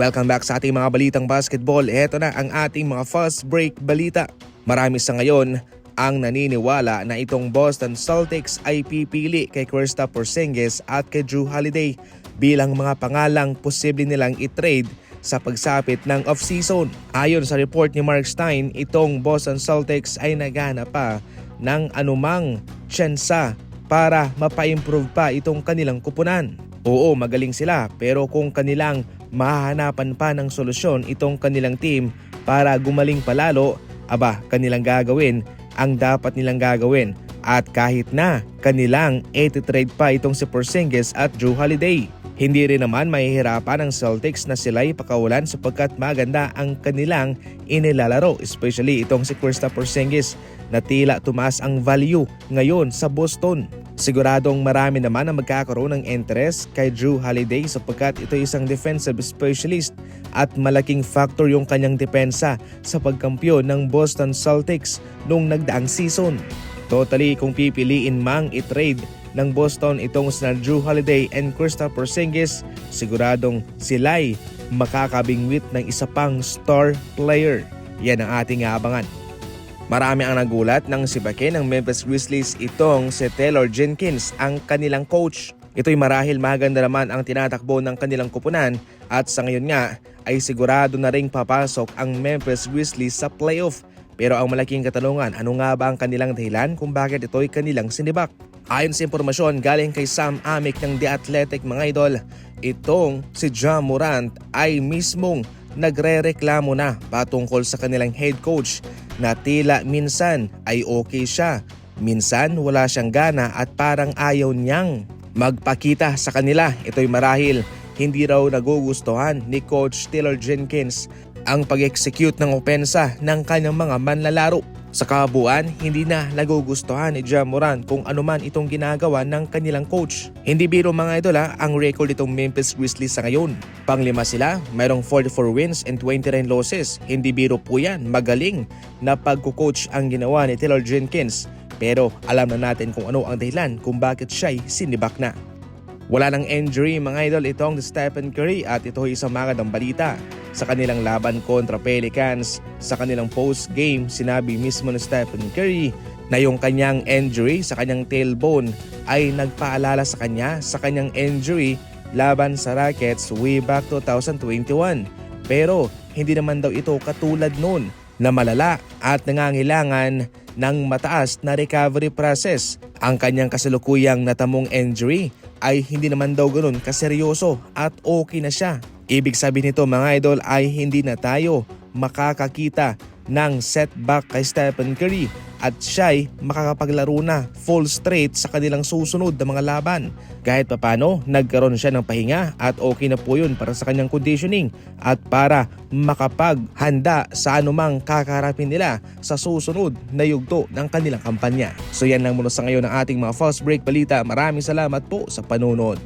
Welcome back sa ating mga balitang basketball. Ito na ang ating mga fast break balita. Marami sa ngayon ang naniniwala na itong Boston Celtics ay pipili kay Kristaps Porzingis at kay Jrue Holiday bilang mga pangalang posible nilang i-trade sa pagsapit ng off-season. Ayon sa report ni Mark Stein, itong Boston Celtics ay naghahanap pa ng anumang tsansa para mapa-improve pa itong kanilang kupunan. Oo, magaling sila, pero kung kanilang mahahanapan pa ng solusyon itong kanilang team para gumaling palalo, kanilang gagawin ang dapat nilang gagawin. At kahit na kanilang iti-trade pa itong si Porzingis at Jrue Holiday, hindi rin naman mahihirapan ng Celtics na sila'y pakawalan sapagkat maganda ang kanilang inilalaro, especially itong si Kristaps Porzingis na tila tumaas ang value ngayon sa Boston. Siguradong marami naman ang magkakaroon ng interest kay Jrue Holiday sapagkat ito isang defensive specialist at malaking factor yung kanyang depensa sa pagkampiyon ng Boston Celtics noong nagdaang season. Totally, kung pipiliin mang i-trade ng Boston itong sina Jrue Holiday and Kristaps Porzingis, siguradong sila'y makakabingwit ng isa pang star player. Yan ang ating aabangan. Marami ang nagulat nang sibakin ng Memphis Grizzlies itong si Taylor Jenkins, ang kanilang coach. Ito'y marahil maganda naman ang tinatakbo ng kanilang kupunan at sa ngayon nga ay sigurado na ring papasok ang Memphis Grizzlies sa playoff. Pero ang malaking katanungan, ano nga ba ang kanilang dahilan kung bakit ito'y kanilang sinibak? Ayon sa impormasyon galing kay Sam Amick ng The Athletic, mga idol, itong si Ja Morant ay mismong nagrereklamo na patungkol sa kanilang head coach na tila minsan ay okay siya, minsan wala siyang gana at parang ayaw niyang magpakita sa kanila. Ito'y marahil hindi raw nagugustuhan ni Coach Taylor Jenkins ang pag-execute ng opensa ng kanyang mga manlalaro. Sa kabuuan, hindi na nagugustuhan ni Ja Morant kung ano man itong ginagawa ng kanilang coach. Hindi biro, mga idol, ang record itong Memphis Grizzlies sa ngayon. Panglima sila, mayroong 44 wins and 29 losses. Hindi biro po yan, magaling na pagkukoach ang ginawa ni Taylor Jenkins. Pero alam na natin kung ano ang dahilan kung bakit siya'y sinibak na. Wala ng injury, mga idol, itong Stephen Curry at ito ay isang magandang balita. Sa kanilang laban kontra Pelicans, sa kanilang post-game, sinabi mismo ni Stephen Curry na yung kanyang injury sa kanyang tailbone ay nagpaalala sa kanya sa kanyang injury laban sa Rockets way back 2021. Pero hindi naman daw ito katulad noon na malala at nangangailangan ng mataas na recovery process. Ang kanyang kasalukuyang natamong injury ay hindi naman daw ganoon kaseryoso at okay na siya. Ibig sabihin nito, mga idol, ay hindi na tayo makakakita ng setback kay Stephen Curry at siya'y makakapaglaro na full straight sa kanilang susunod na mga laban. Kahit papano, nagkaroon siya ng pahinga at okay na po yun para sa kanyang conditioning at para makapaghanda sa anumang kakarapin nila sa susunod na yugto ng kanilang kampanya. So yan lang muna sa ngayon ng ating mga fast break balita. Maraming salamat po sa panunod.